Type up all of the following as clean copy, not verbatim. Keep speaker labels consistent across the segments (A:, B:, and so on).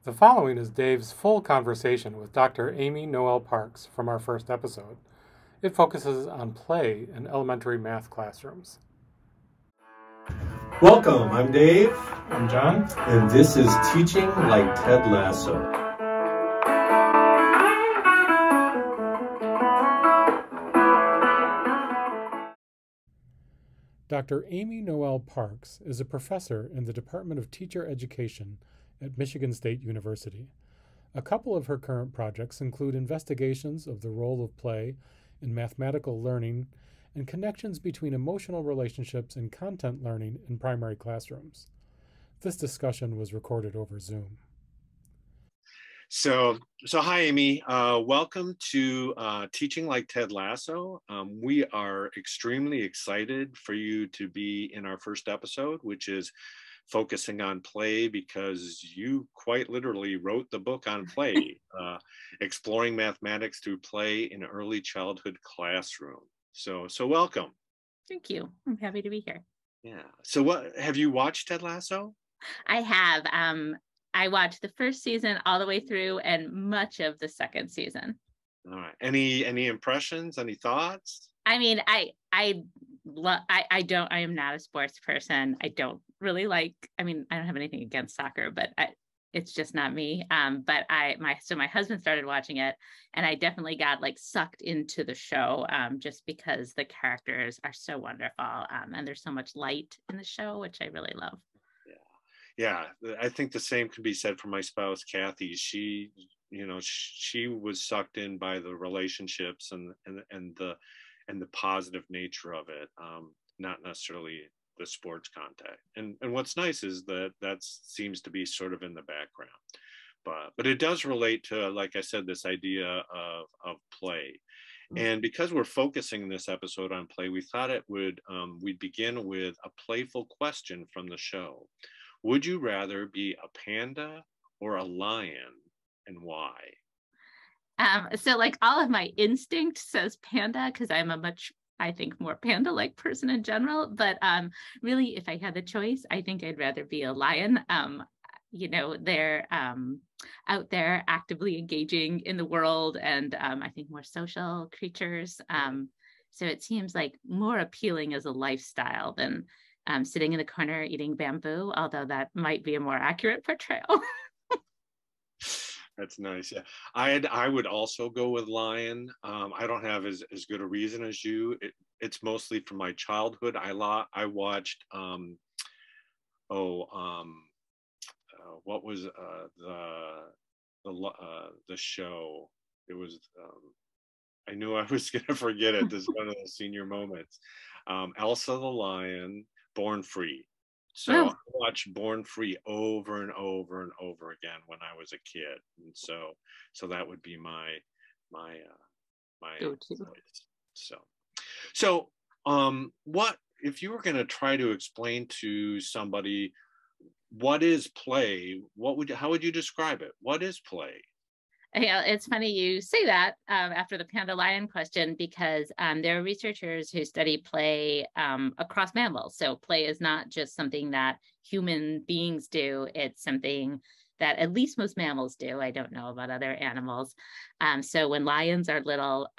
A: The following is Dave's full conversation with Dr. Amy Noel Parks from our first episode. It focuses on play in elementary math classrooms.
B: Welcome, I'm Dave,
A: I'm John.
B: and this is Teaching Like Ted Lasso.
A: Dr. Amy Noel Parks is a professor in the Department of Teacher Education at Michigan State University. A couple of her current projects include investigations of the role of play in mathematical learning and connections between emotional relationships and content learning in primary classrooms. This discussion was recorded over Zoom.
C: So hi, Amy. Welcome to Teaching Like Ted Lasso. We are extremely excited for you to be in our first episode, which is focusing on play, because you quite literally wrote the book on play, exploring mathematics through play in early childhood classroom. So welcome.
D: Thank you. I'm happy to be here.
C: Yeah. So what have you watched Ted Lasso?
D: I have. I watched the first season all the way through and much of the second season.
C: All right. Any impressions? Any thoughts?
D: I mean, I am not a sports person. I don't really like, I don't have anything against soccer, but it's just not me. But my husband started watching it, and I definitely got like sucked into the show, just because the characters are so wonderful. And there's so much light in the show, which I really love.
C: Yeah, I think the same can be said for my spouse, Kathy. She was sucked in by the relationships and the positive nature of it, not necessarily the sports contact. And what's nice is that seems to be sort of in the background, but it does relate to, like I said, this idea of play. And because we're focusing this episode on play, we thought we'd begin with a playful question from the show. Would you rather be a panda or a lion, and why?
D: So like all of my instinct says panda, because I'm a much, I think, more panda-like person in general. But really, if I had the choice, I think I'd rather be a lion. They're out there actively engaging in the world, and I think more social creatures. So it seems like more appealing as a lifestyle than sitting in the corner eating bamboo, although that might be a more accurate portrayal.
C: That's nice. Yeah, I would also go with lion. I don't have as good a reason as you. It's mostly from my childhood. I watched what was the show? It was I knew I was gonna forget it. This is one of the senior moments. Elsa the Lion, Born Free. So I watched Born Free over and over and over again when I was a kid, and so that would be my
D: go-to.
C: So what if you were going to try to explain to somebody what is play? How would you describe it? What is play?
D: Yeah, it's funny you say that after the panda lion question, because there are researchers who study play across mammals. So play is not just something that human beings do. It's something that at least most mammals do. I don't know about other animals. So when lions are little,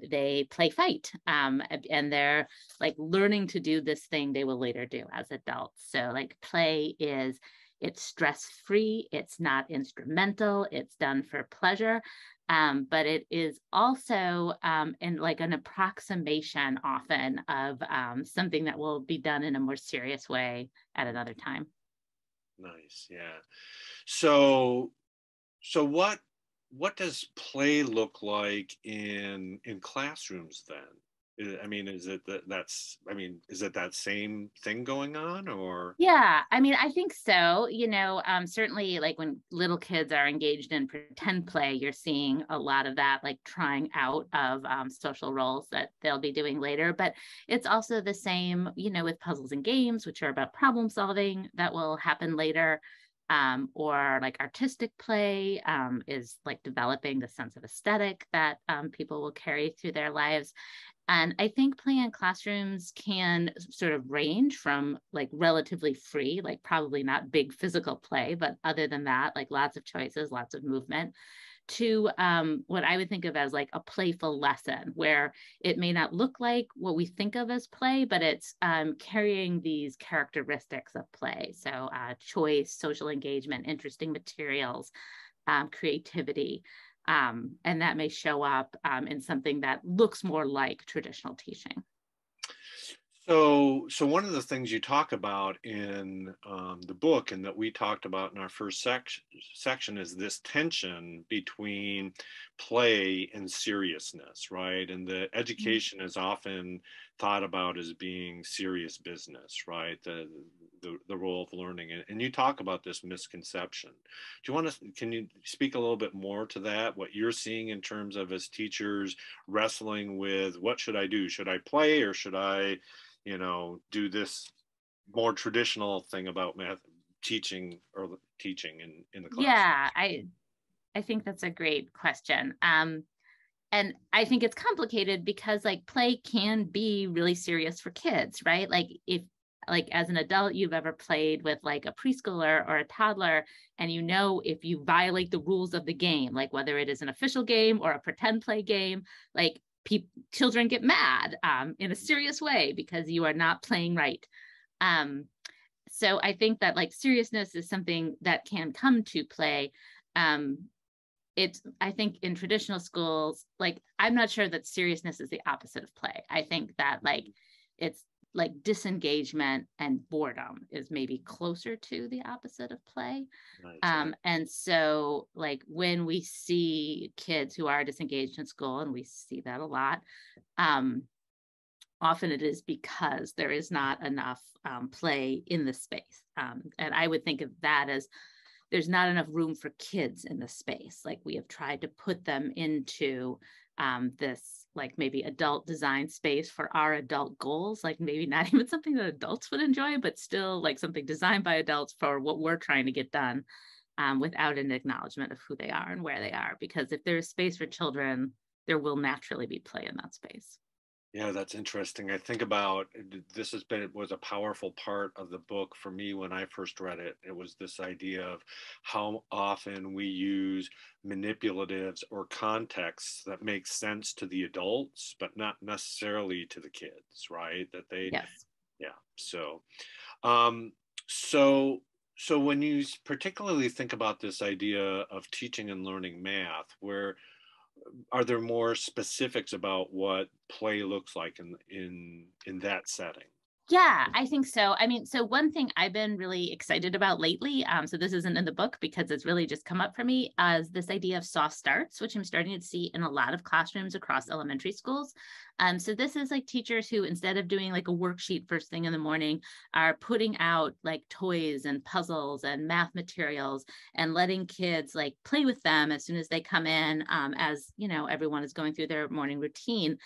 D: they play fight, and they're like learning to do this thing they will later do as adults. So like it's stress-free, it's not instrumental, it's done for pleasure, but it is also in like an approximation often of something that will be done in a more serious way at another time.
C: Nice, yeah. So what does play look like in classrooms then? Is it that same thing going on, or?
D: Yeah, I think so. Certainly like when little kids are engaged in pretend play, you're seeing a lot of that, like trying out of social roles that they'll be doing later. But it's also the same, with puzzles and games, which are about problem solving that will happen later. Or like artistic play is like developing the sense of aesthetic that people will carry through their lives. And I think play in classrooms can sort of range from like relatively free, like probably not big physical play, but other than that, like lots of choices, lots of movement, to what I would think of as like a playful lesson, where it may not look like what we think of as play, but it's carrying these characteristics of play. So choice, social engagement, interesting materials, creativity. And that may show up in something that looks more like traditional teaching.
C: So one of the things you talk about in the book, and that we talked about in our first section, is this tension between play and seriousness, right? And the education is often thought about as being serious business, right? The role of learning, and you talk about this misconception. Do you want to? Can you speak a little bit more to that? What you're seeing in terms of as teachers wrestling with what should I do? Should I play or should I, do this more traditional thing about math teaching in the class?
D: Yeah, I think that's a great question. And I think it's complicated because like play can be really serious for kids, right? Like if like as an adult, you've ever played with like a preschooler or a toddler, and if you violate the rules of the game, like whether it is an official game or a pretend play game, like children get mad in a serious way because you are not playing right. So I think that like seriousness is something that can come to play. I think in traditional schools, like I'm not sure that seriousness is the opposite of play. I think that like it's like disengagement and boredom is maybe closer to the opposite of play.
C: Nice.
D: And so like when we see kids who are disengaged in school, and we see that a lot, often it is because there is not enough play in the space. And I would think of that as there's not enough room for kids in the space. Like we have tried to put them into this like maybe adult design space for our adult goals, like maybe not even something that adults would enjoy, but still like something designed by adults for what we're trying to get done, without an acknowledgement of who they are and where they are. Because if there's space for children, there will naturally be play in that space.
C: Yeah, that's interesting. I think about it was a powerful part of the book for me when I first read it. It was this idea of how often we use manipulatives or contexts that make sense to the adults, but not necessarily to the kids, right?
D: Yes.
C: Yeah. Um, so, so when you particularly think about this idea of teaching and learning math, where are there more specifics about what play looks like in that setting?
D: Yeah, I think so. I mean, so one thing I've been really excited about lately, so this isn't in the book because it's really just come up for me, is this idea of soft starts, which I'm starting to see in a lot of classrooms across elementary schools. So this is like teachers who, instead of doing like a worksheet first thing in the morning, are putting out like toys and puzzles and math materials and letting kids like play with them as soon as they come in, as everyone is going through their morning routine.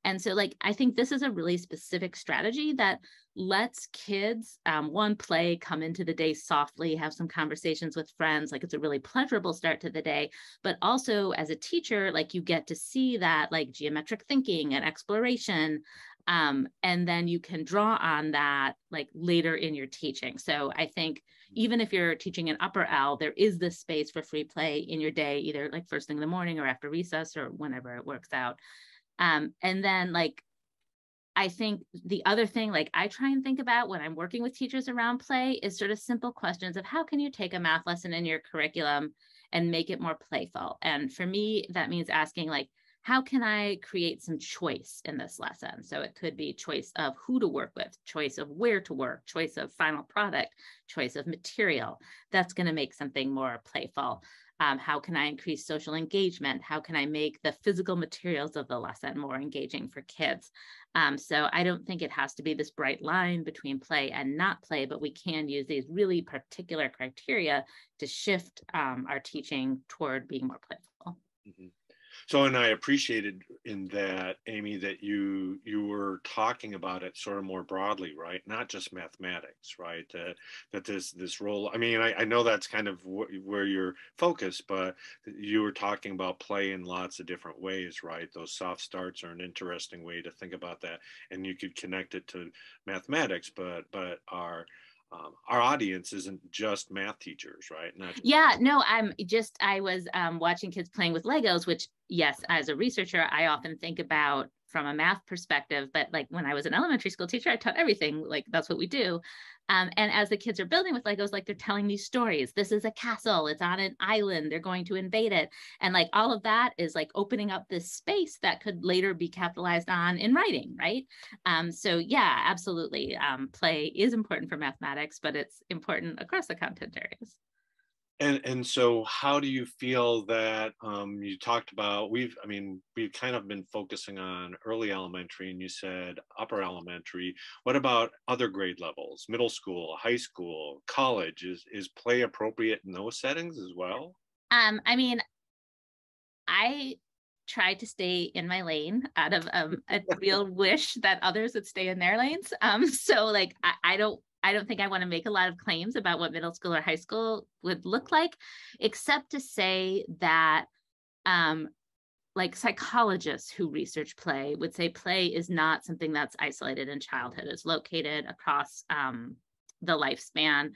D: And so like, I think this is a really specific strategy that lets kids, one, play, come into the day softly, have some conversations with friends. Like it's a really pleasurable start to the day. But also as a teacher, like you get to see that like geometric thinking and exploration. And then you can draw on that like later in your teaching. So I think even if you're teaching an upper L, there is this space for free play in your day, either like first thing in the morning or after recess or whenever it works out. And then like, I think the other thing, like I try and think about when I'm working with teachers around play is sort of simple questions of how can you take a math lesson in your curriculum and make it more playful? And for me, that means asking like, how can I create some choice in this lesson? So it could be choice of who to work with, choice of where to work, choice of final product, choice of material. That's going to make something more playful. How can I increase social engagement? How can I make the physical materials of the lesson more engaging for kids? So I don't think it has to be this bright line between play and not play, but we can use these really particular criteria to shift our teaching toward being more playful.
C: Mm-hmm. and I appreciated in that, Amy, that you were talking about it sort of more broadly, right? Not just mathematics, right? That this role. I mean, I know that's kind of where you're focused, but you were talking about play in lots of different ways, right? Those soft starts are an interesting way to think about that, and you could connect it to mathematics, but our audience isn't just math teachers, right? Not just
D: Yeah, no, I was watching kids playing with Legos, which, yes, as a researcher, I often think about from a math perspective, but like when I was an elementary school teacher, I taught everything, like that's what we do. And as the kids are building with Legos, like they're telling these stories. This is a castle, it's on an island, they're going to invade it. And like all of that is like opening up this space that could later be capitalized on in writing, right? So yeah, absolutely. Play is important for mathematics, but it's important across the content areas.
C: And so how do you feel that you talked about we've kind of been focusing on early elementary, and you said upper elementary. What about other grade levels, middle school, high school, college? Is play appropriate in those settings as well?
D: I mean, I try to stay in my lane out of a real wish that others would stay in their lanes. So like I don't think I want to make a lot of claims about what middle school or high school would look like, except to say that like psychologists who research play would say play is not something that's isolated in childhood. It's located across the lifespan.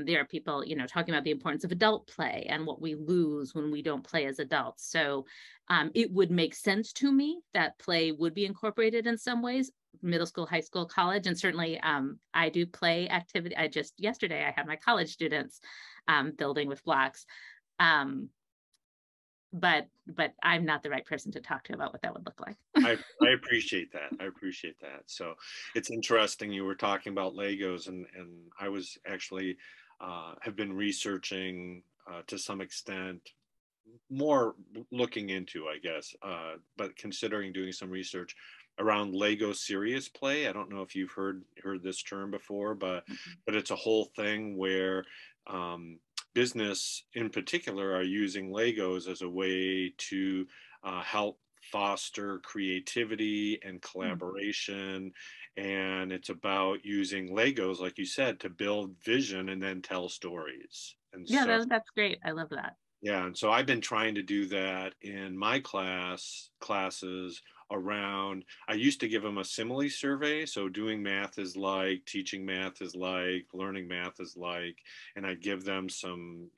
D: There are people, talking about the importance of adult play and what we lose when we don't play as adults. So it would make sense to me that play would be incorporated in some ways, middle school, high school, college, and certainly I do play activity. Yesterday I had my college students building with blocks. But I'm not the right person to talk to about what that would look like.
C: I appreciate that. I appreciate that. So it's interesting. You were talking about Legos, and I was actually have been researching to some extent, more looking into, I guess, but considering doing some research around Lego serious play. I don't know if you've heard this term before, but it's a whole thing where business in particular are using Legos as a way to help foster creativity and collaboration. And it's about using Legos, like you said, to build vision and then tell stories. And
D: Yeah,
C: so
D: that's great. I love that.
C: yeah, and so I've been trying to do that in my classes around. I used to give them a simile survey, so doing math is like, teaching math is like, learning math is like, and I'd give them some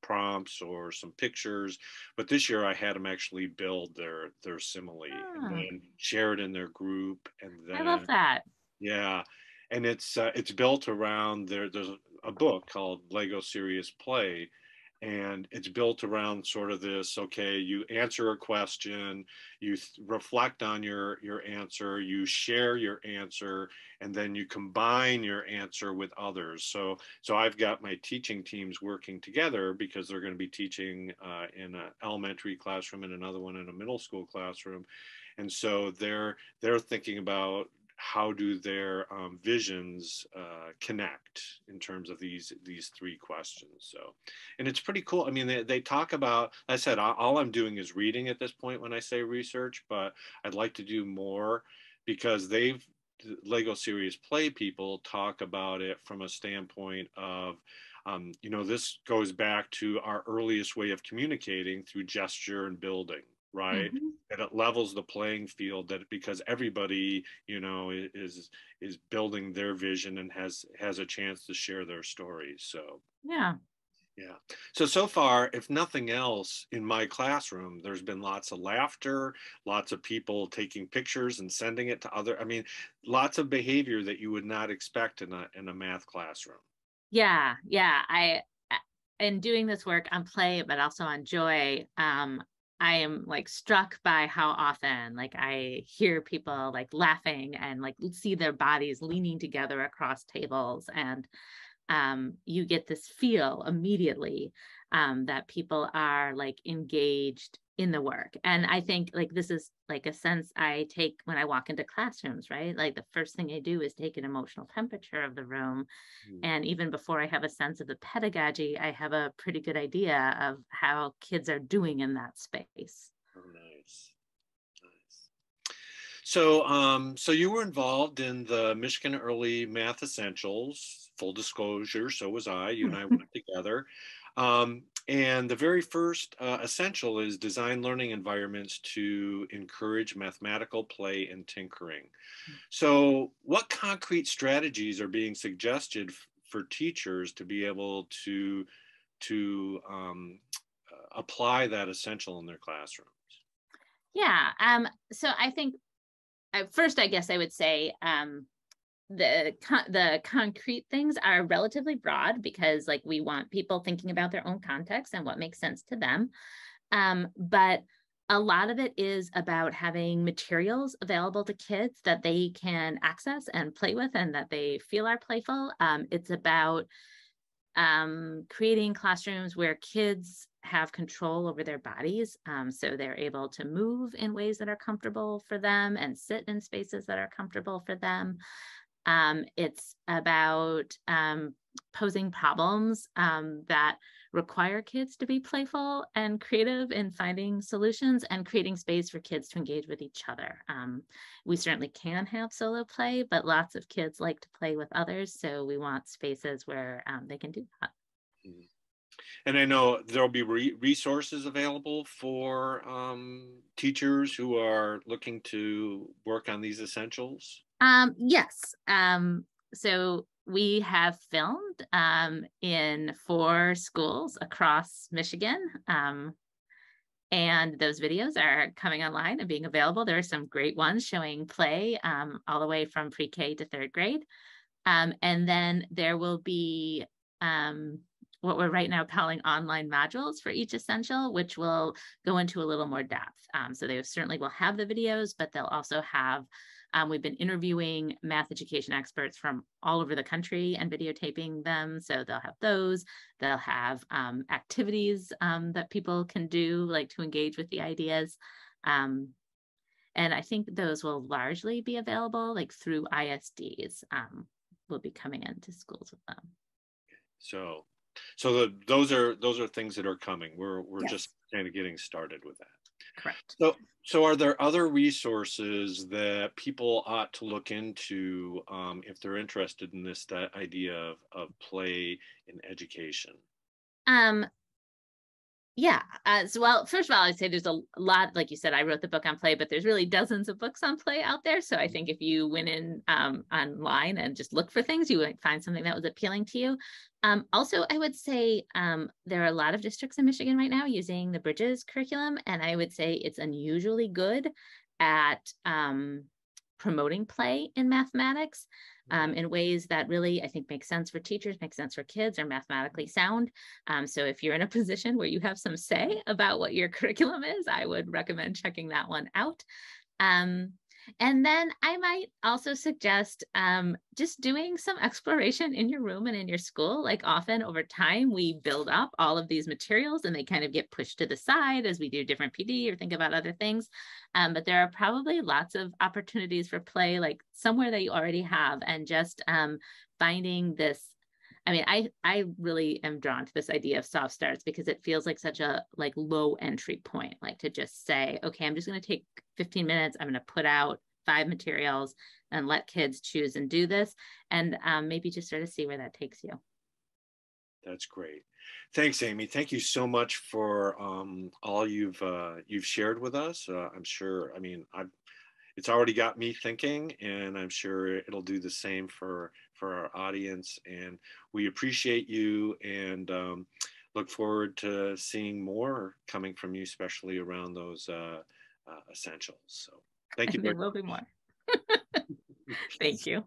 C: prompts or some pictures. But this year I had them actually build their simile and then share it in their group, and
D: I love
C: then
D: that.
C: yeah, and it's built around there's a book called Lego Serious Play, and it's built around sort of this, okay, you answer a question, you reflect on your answer, you share your answer, and then you combine your answer with others. So I've got my teaching teams working together because they're going to be teaching in an elementary classroom and another one in a middle school classroom. And so they're thinking about how do their visions connect in terms of these three questions. So, and it's pretty cool. I mean, they talk about, I said, all I'm doing is reading at this point when I say research, but I'd like to do more because Lego Serious Play people talk about it from a standpoint of, this goes back to our earliest way of communicating through gesture and building, right?
D: Mm-hmm.
C: That it levels the playing field, that because everybody, is building their vision and has a chance to share their stories. So
D: Yeah.
C: yeah. So far, if nothing else, in my classroom, there's been lots of laughter, lots of people taking pictures and sending it to lots of behavior that you would not expect in a math classroom.
D: Yeah. In doing this work on play, but also on joy, I am like struck by how often like I hear people like laughing and like see their bodies leaning together across tables, and you get this feel immediately that people are like engaged in the work. And I think like this is like a sense I take when I walk into classrooms, right? Like the first thing I do is take an emotional temperature of the room. And even before I have a sense of the pedagogy, I have a pretty good idea of how kids are doing in that space.
C: Oh, Nice. Nice. So you were involved in the Michigan Early Math Essentials. Full disclosure, so was I. You and I went together. And the very first essential is design learning environments to encourage mathematical play and tinkering. So what concrete strategies are being suggested for teachers to be able to apply that essential in their classrooms?
D: Yeah. So I think first, I guess I would say the concrete things are relatively broad because like we want people thinking about their own context and what makes sense to them. But a lot of it is about having materials available to kids that they can access and play with and that they feel are playful. It's about creating classrooms where kids have control over their bodies. So they're able to move in ways that are comfortable for them and sit in spaces that are comfortable for them. It's about posing problems that require kids to be playful and creative in finding solutions and creating space for kids to engage with each other. We certainly can have solo play, but lots of kids like to play with others. So we want spaces where they can do that.
C: And I know there'll be resources available for teachers who are looking to work on these essentials.
D: Yes. So we have filmed in 4 schools across Michigan. And those videos are coming online and being available. There are some great ones showing play all the way from pre-K to 3rd grade. And then there will be what we're right now calling online modules for each essential, which will go into a little more depth. So they certainly will have the videos, but they'll also have we've been interviewing math education experts from all over the country and videotaping them. So they'll have those. They'll have activities that people can do, like to engage with the ideas. And I think those will largely be available like through ISDs. We'll be coming into schools with them.
C: So those are things that are coming. We're yes. Just kind of getting started with that.
D: Correct.
C: So are there other resources that people ought to look into if they're interested in this idea of play in education?
D: Yeah. Well, first of all, I'd say there's a lot, like you said, I wrote the book on play, but there's really dozens of books on play out there. So I think if you went in online and just look for things, you would find something that was appealing to you. Also, I would say there are a lot of districts in Michigan right now using the Bridges curriculum, and I would say it's unusually good at promoting play in mathematics in ways that really, I think, make sense for teachers, make sense for kids, are mathematically sound. So if you're in a position where you have some say about what your curriculum is, I would recommend checking that one out. And then I might also suggest just doing some exploration in your room and in your school. Like often over time, we build up all of these materials and they kind of get pushed to the side as we do different PD or think about other things. But there are probably lots of opportunities for play, like somewhere that you already have, and just finding this. I mean, I really am drawn to this idea of soft starts because it feels like such a low entry point, like to just say, okay, I'm just going to take 15 minutes. I'm going to put out 5 materials and let kids choose and do this, and maybe just sort of see where that takes you.
C: That's great. Thanks, Amy. Thank you so much for all you've shared with us. I'm sure, it's already got me thinking, and I'm sure it'll do the same for our audience. And we appreciate you and look forward to seeing more coming from you, especially around those essentials. So thank you.
D: There will be more. Thank you.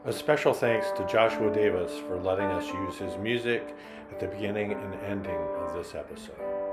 B: A special thanks to Joshua Davis for letting us use his music at the beginning and ending of this episode.